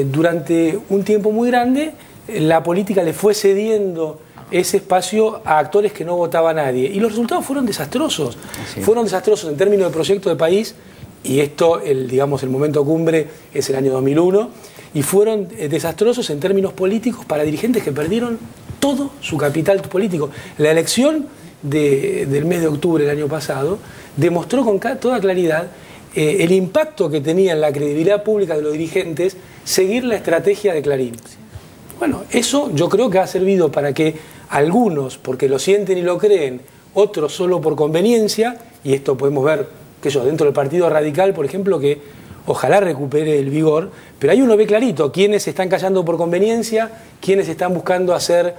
durante un tiempo muy grande la política le fue cediendo ese espacio a actores que no votaba a nadie. Y los resultados fueron desastrosos. Sí. Fueron desastrosos en términos de proyecto de país, y esto, digamos, el momento cumbre es el año 2001, y fueron desastrosos en términos políticos para dirigentes que perdieron todo su capital político. La elección del mes de octubre del año pasado demostró con toda claridad el impacto que tenía en la credibilidad pública de los dirigentes seguir la estrategia de Clarín. Bueno, eso yo creo que ha servido para que algunos, porque lo sienten y lo creen, otros solo por conveniencia, y esto podemos ver que dentro del Partido Radical, por ejemplo, que ojalá recupere el vigor, pero ahí uno ve clarito quiénes se están callando por conveniencia, quiénes están buscando hacer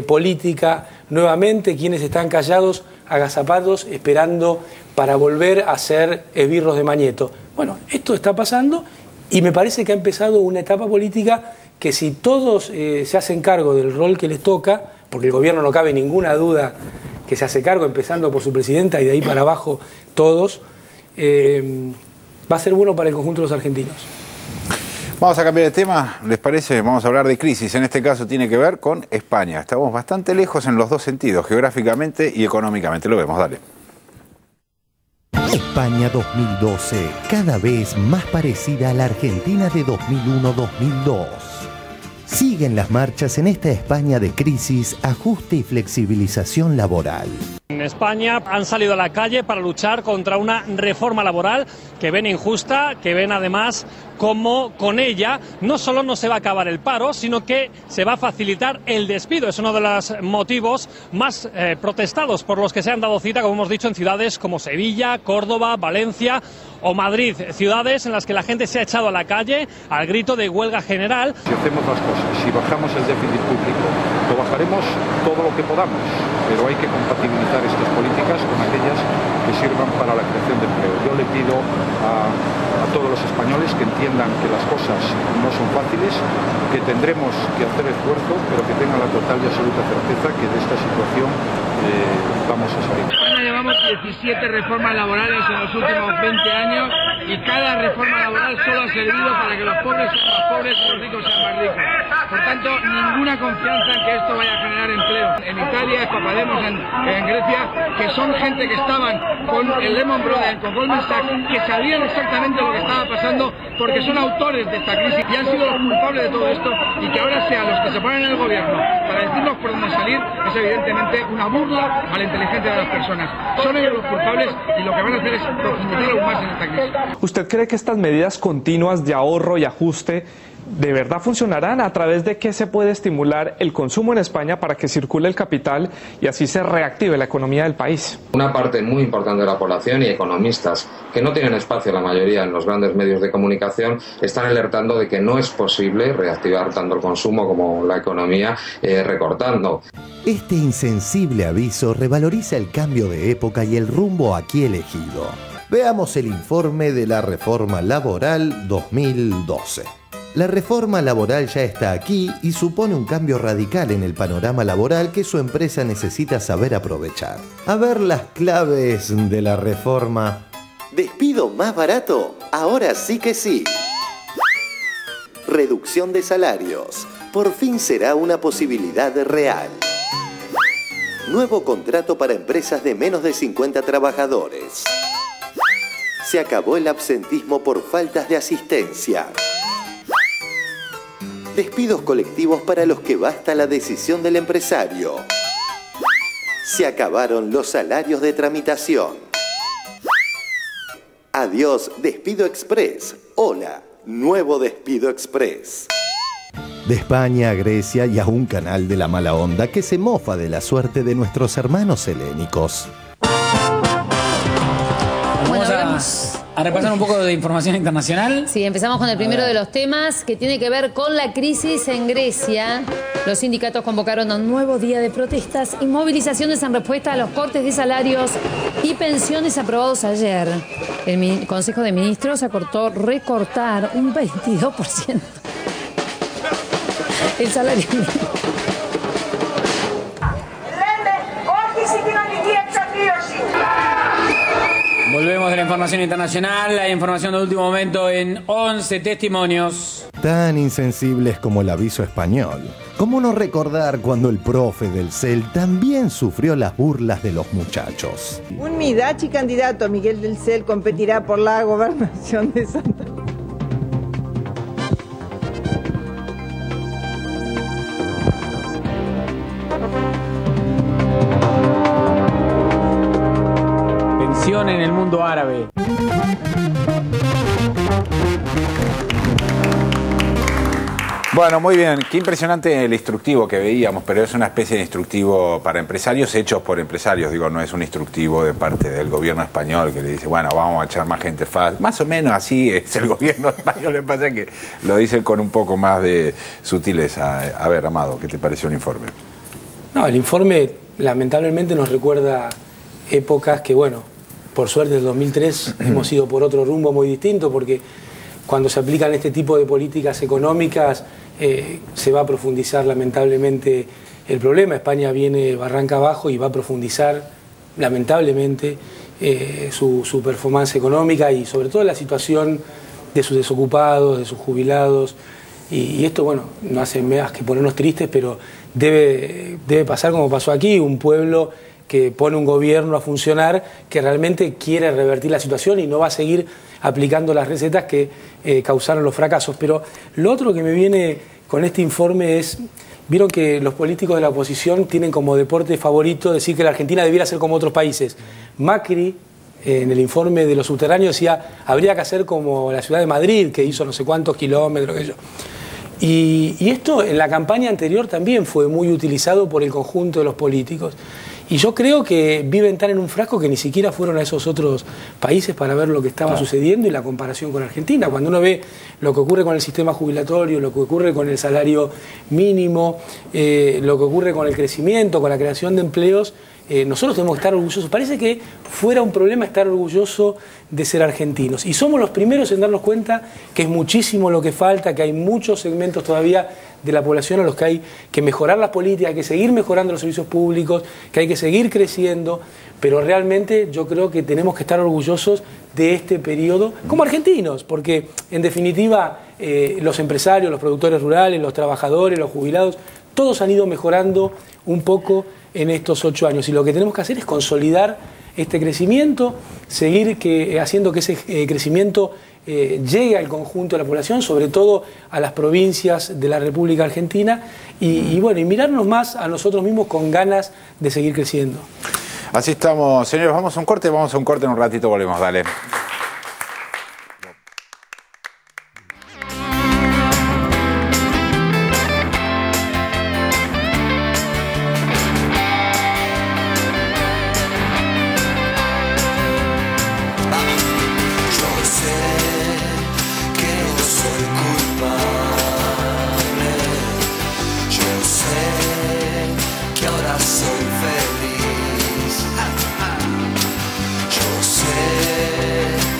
política nuevamente, quienes están callados, agazapados, esperando para volver a ser esbirros de Mañeto. Bueno, esto está pasando y me parece que ha empezado una etapa política que si todos se hacen cargo del rol que les toca, porque el gobierno no cabe ninguna duda que se hace cargo, empezando por su presidenta y de ahí para abajo todos, va a ser bueno para el conjunto de los argentinos. Vamos a cambiar de tema, ¿les parece? Vamos a hablar de crisis. En este caso tiene que ver con España. Estamos bastante lejos en los dos sentidos, geográficamente y económicamente. Lo vemos, dale. España 2012, cada vez más parecida a la Argentina de 2001-2002. Siguen las marchas en esta España de crisis, ajuste y flexibilización laboral. En España han salido a la calle para luchar contra una reforma laboral que ven injusta, que ven además como con ella no solo no se va a acabar el paro, sino que se va a facilitar el despido. Es uno de los motivos más protestados por los que se han dado cita, como hemos dicho, en ciudades como Sevilla, Córdoba, Valencia o Madrid, ciudades en las que la gente se ha echado a la calle al grito de huelga general. Si hacemos las cosas, si bajamos el déficit público, lo bajaremos todo lo que podamos, pero hay que compatibilizar estas políticas con aquellas que sirvan para la creación de empleo. Yo le pido a todos los españoles que entiendan que las cosas no son fáciles, que tendremos que hacer esfuerzos, pero que tengan la total y absoluta certeza que de esta situación vamos a salir. En España llevamos 17 reformas laborales en los últimos 20 años y cada reforma laboral solo ha servido para que los pobres sean más pobres y los ricos sean más ricos. Por tanto, ninguna confianza en que esto vaya a generar empleo. En Italia, en Papademos, en Grecia, que son gente que estaban con el Lehman Brothers, con Goldman Sachs, que sabían exactamente lo que estaba pasando porque son autores de esta crisis y han sido los culpables de todo esto, y que ahora sean los que se ponen en el gobierno para decirnos por dónde salir es evidentemente una burla a la inteligencia de las personas. Son ellos los culpables y lo que van a hacer es profundizar aún más en esta crisis. ¿Usted cree que estas medidas continuas de ahorro y ajuste de verdad funcionarán? ¿A través de qué se puede estimular el consumo en España para que circule el capital y así se reactive la economía del país? Una parte muy importante de la población y economistas que no tienen espacio, la mayoría en los grandes medios de comunicación, están alertando de que no es posible reactivar tanto el consumo como la economía recortando. Este insensible aviso revaloriza el cambio de época y el rumbo aquí elegido. Veamos el informe de la Reforma Laboral 2012. La reforma laboral ya está aquí y supone un cambio radical en el panorama laboral que su empresa necesita saber aprovechar. A ver las claves de la reforma. ¿Despido más barato? Ahora sí que sí. Reducción de salarios. Por fin será una posibilidad real. Nuevo contrato para empresas de menos de 50 trabajadores. Se acabó el absentismo por faltas de asistencia. Despidos colectivos para los que basta la decisión del empresario. Se acabaron los salarios de tramitación. Adiós, Despido Express. Hola, nuevo Despido Express. De España a Grecia y a un canal de la mala onda que se mofa de la suerte de nuestros hermanos helénicos. Vamos a repasar un poco de información internacional. Sí, empezamos con el primero de los temas que tiene que ver con la crisis en Grecia. Los sindicatos convocaron a un nuevo día de protestas y movilizaciones en respuesta a los cortes de salarios y pensiones aprobados ayer. El Consejo de Ministros acordó recortar un 22% el salario mínimo. Volvemos de la información internacional, la información de último momento en 11 testimonios. Tan insensibles como el aviso español. ¿Cómo no recordar cuando el profe del CEL también sufrió las burlas de los muchachos? Un Midachi candidato, Miguel del CEL, competirá por la gobernación de Santa Fe. En el mundo árabe. Bueno, muy bien. Qué impresionante el instructivo que veíamos, pero es una especie de instructivo para empresarios hechos por empresarios. Digo, no es un instructivo de parte del gobierno español que le dice, bueno, vamos a echar más gente fácil. Más o menos así es el gobierno español. Le pasa que lo dicen con un poco más de sutileza. A ver, Amado, ¿qué te pareció el informe? No, el informe lamentablemente nos recuerda épocas que, bueno, por suerte, en el 2003 hemos ido por otro rumbo muy distinto, porque cuando se aplican este tipo de políticas económicas se va a profundizar lamentablemente el problema. España viene barranca abajo y va a profundizar lamentablemente su performance económica y sobre todo la situación de sus desocupados, de sus jubilados. Y esto, bueno, no hace más que ponernos tristes, pero debe pasar como pasó aquí, un pueblo que pone un gobierno a funcionar que realmente quiere revertir la situación y no va a seguir aplicando las recetas que causaron los fracasos. Pero lo otro que me viene con este informe es, vieron que los políticos de la oposición tienen como deporte favorito decir que la Argentina debiera ser como otros países. Macri, en el informe de los subterráneos, decía, habría que hacer como la ciudad de Madrid, que hizo no sé cuántos kilómetros, que yo. Y esto en la campaña anterior también fue muy utilizado por el conjunto de los políticos. Y yo creo que viven tan en un frasco que ni siquiera fueron a esos otros países para ver lo que estaba sucediendo y la comparación con Argentina. Cuando uno ve lo que ocurre con el sistema jubilatorio, lo que ocurre con el salario mínimo, lo que ocurre con el crecimiento, con la creación de empleos, nosotros tenemos que estar orgullosos. Parece que fuera un problema estar orgulloso de ser argentinos. Y somos los primeros en darnos cuenta que es muchísimo lo que falta, que hay muchos segmentos todavía de la población a los que hay que mejorar las políticas, hay que seguir mejorando los servicios públicos, que hay que seguir creciendo, pero realmente yo creo que tenemos que estar orgullosos de este periodo como argentinos, porque en definitiva los empresarios, los productores rurales, los trabajadores, los jubilados, todos han ido mejorando un poco en estos 8 años y lo que tenemos que hacer es consolidar este crecimiento, seguir haciendo que ese crecimiento llegue al conjunto de la población, sobre todo a las provincias de la República Argentina y bueno, y mirarnos más a nosotros mismos con ganas de seguir creciendo. Así estamos, señores, vamos a un corte en un ratito volvemos, dale. Soy feliz. Yo sé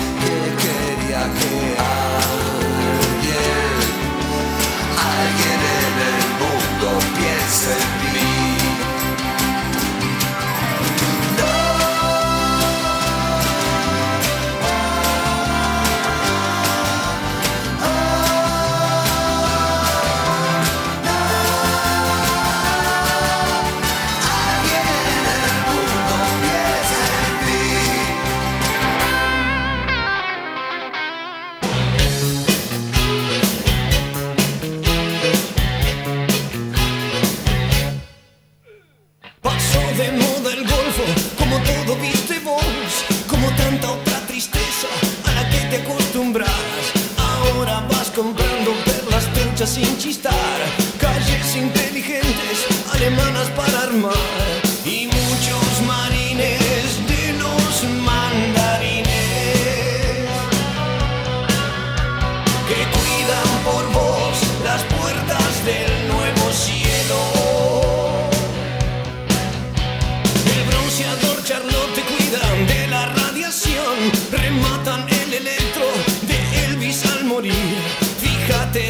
marcha sin chistar, calles inteligentes, alemanas para armar, y muchos marines de los mandarines que cuidan por vos las puertas del nuevo cielo. El bronceador Charlotte te cuidan de la radiación, rematan el electro de Elvis al morir. Fíjate